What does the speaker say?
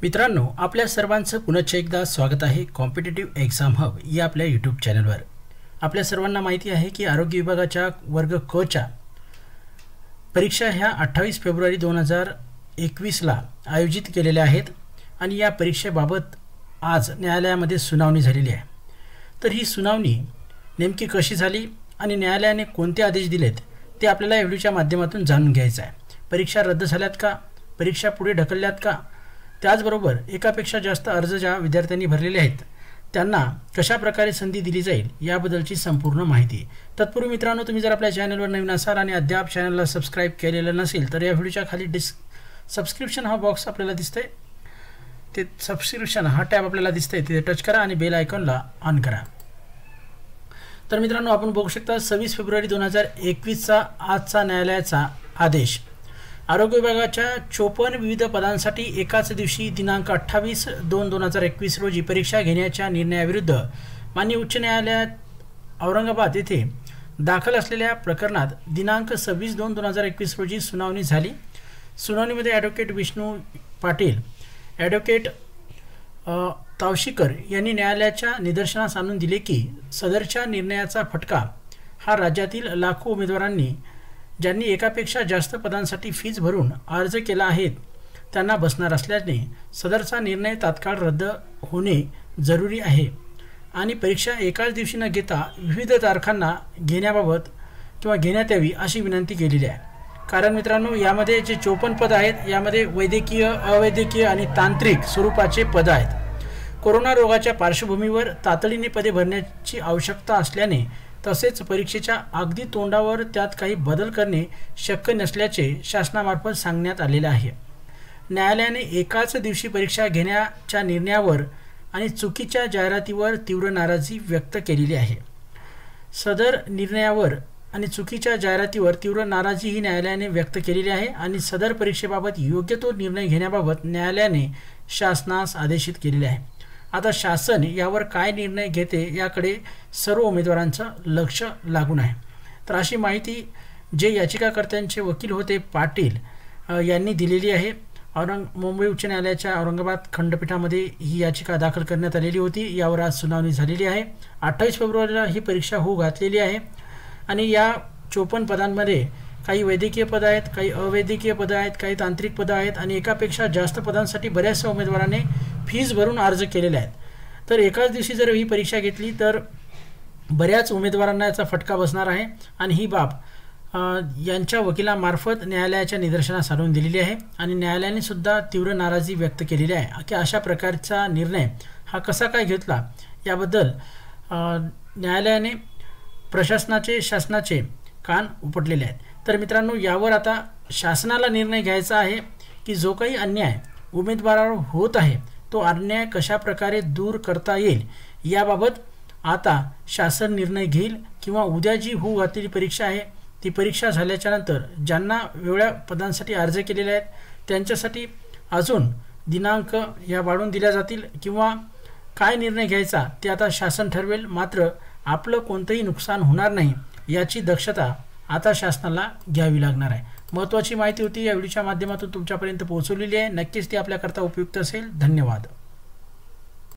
मित्रांनो, आपल्या सर्वांचं पुन्हा एकदा स्वागत आहे कॉम्पिटिटिव्ह एक्झाम हब या आपल्या यूट्यूब चॅनलवर। आपल्या सर्वांना माहिती आहे की आरोग्य विभागाच्या वर्ग क च्या परीक्षा ह्या 28 फेब्रुवारी 2021 ला आयोजित केलेल्या आहेत आणि या परीक्षेबाबत आज न्यायालयामध्ये सुनावणी झालेली आहे। तर ही सुनावणी नेमकी कशी झाली आणि न्यायालयाने कोणते आदेश दिलेत ते आपल्याला या व्हिडिओच्या माध्यमातून जाणून घ्यायचं आहे। परीक्षा रद्द झाल्यात का, परीक्षा पुढे ढकलल्यात का, त्याचबरोबर एकापेक्षा जास्त अर्ज ज्या विद्यार्थ्यांनी भरलेले आहेत त्यांना कशा प्रकारे संधी दिली जाईल याबद्दलची संपूर्ण माहिती। तत्पूर्वी मित्रांनो, तुम्ही जर आपल्या चॅनलवर नवीन असाल आणि अद्याप चॅनलला सबस्क्राइब केलेलं नसेल तर या व्हिडिओच्या खाली सबस्क्रिप्शन हा बॉक्स आपल्याला दिसतंय, ते सबस्क्रिप्शन हा टॅब आपल्याला दिसतंय, तिथे टच करा आणि बेल आयकॉनला ऑन करा। तर मित्रांनो, आपण बघू शकता 26 फेब्रुवारी 2021 चा आजचा न्यायालयाचा आदेश। आरोग्य विभागाच्या 54 विविध पदांसाठी एकाच दिवशी दिनांक 28/2/2021 रोजी परीक्षा घेण्याच्या निर्णयाविरुद्ध माननीय उच्च न्यायालयात औरंगाबाद येथे दाखल असलेल्या प्रकरणात दिनांक 26/2/2021 रोजी सुनावणी झाली। सुनावणीमध्ये ॲडव्होकेट विष्णू पाटील, ॲडव्होकेट तावशीकर यांनी न्यायालयाच्या निदर्शनास आणून दिले की सदरच्या निर्णयाचा फटका हा राज्यातील लाखो उमेदवारांनी ज्यांनी एकापेक्षा जास्त पदांसाठी फीज भरून अर्ज केला आहे त्यांना बसणार असल्याने सदरचा निर्णय तात्काळ रद्द होणे जरुरी आहे आणि परीक्षा एकाच दिवशी न घेता विविध तारखांना घेण्याबाबत किंवा घेण्यात यावी अशी विनंती केलेली आहे। कारण मित्रांनो, यामध्ये जे 54 पद आहेत यामध्ये वैद्यकीय, अवैद्यकीय आणि तांत्रिक स्वरूपाचे पद आहेत। कोरोना रोगाच्या पार्श्वभूमीवर तातडीने पदे भरण्याची आवश्यकता असल्याने तसेच परीक्षेच्या अगदी तोंडावर त्यात काही बदल करणे शक्य नसल्याचे शासनामार्फत सांगण्यात आलेले आहे। न्यायालयाने एकाच दिवशी परीक्षा घेण्याच्या निर्णयावर आणि चुकीच्या जाहिरातीवर तीव्र नाराजी व्यक्त केलेली आहे। सदर निर्णयावर आणि चुकीच्या जाहिरातीवर तीव्र नाराजी ही न्यायालयाने व्यक्त केलेली आहे आणि सदर परीक्षेबाबत योग्य तो निर्णय घेण्याबाबत न्यायालयाने शासनास आदेशित केलेले आहे। आता शासन यावर काय निर्णय घेते याकडे सर्व उमेदवारांचं लक्ष लागून आहे। तर अशी माहिती जे याचिकाकर्त्यांचे वकील होते पाटील यांनी दिलेली आहे। मुंबई उच्च न्यायालयाच्या औरंगाबाद खंडपीठामध्ये ही याचिका दाखल करण्यात आलेली होती। यावर आज सुनावणी झालेली आहे। 28 फेब्रुवारीला ही परीक्षा होऊ घातलेली आहे आणि या 54 पदांमध्ये काही वैद्यकीय पद आहेत, काही अवैद्यकीय पद आहेत, काही तांत्रिक पद आहेत आणि एकापेक्षा जास्त पदांसाठी बऱ्याचशा उमेदवारांनी फीस भरून अर्ज केलेले आहेत। तर एकाच दिवशी जर ही परीक्षा घेतली तर बऱ्याच उमेदवारांना याचा फटका बसणार आहे आणि ही बाब यांच्या वकिलामार्फत न्यायालयाच्या निदर्शनास आणून दिलेली आहे आणि न्यायालयाने सुद्धा तीव्र नाराजी व्यक्त केलेली आहे की अशा प्रकारचा निर्णय हा कसा काय घेतला याबद्दल न्यायालयाने प्रशासनाचे, शासनाचे कान उपटलेले आहेत। तर मित्रांनो, यावर आता शासनाला निर्णय घ्यायचा आहे की जो काही अन्याय उमेदवारावर होत आहे तो अन्याय कशा प्रकारे दूर करता येईल याबाबत आता शासन निर्णय घेईल किंवा उद्या जी होऊ घातलेली परीक्षा आहे ती परीक्षा झाल्याच्या नंतर ज्यांना वेगळ्या पदांसाठी अर्ज केलेले आहेत त्यांच्यासाठी अजून दिनांक या वाढवून दिल्या जातील किंवा काय निर्णय घ्यायचा ते आता शासन ठरवेल। मात्र आपलं कोणतंही नुकसान होणार नाही याची दक्षता आता शासनाला घ्यावी लागणार आहे। महत्त्वाची माहिती होती या व्हिडिओच्या माध्यमातून तुमच्यापर्यंत पोहोचवलेली आहे। नक्कीच ती आपल्याकरता उपयुक्त असेल। धन्यवाद।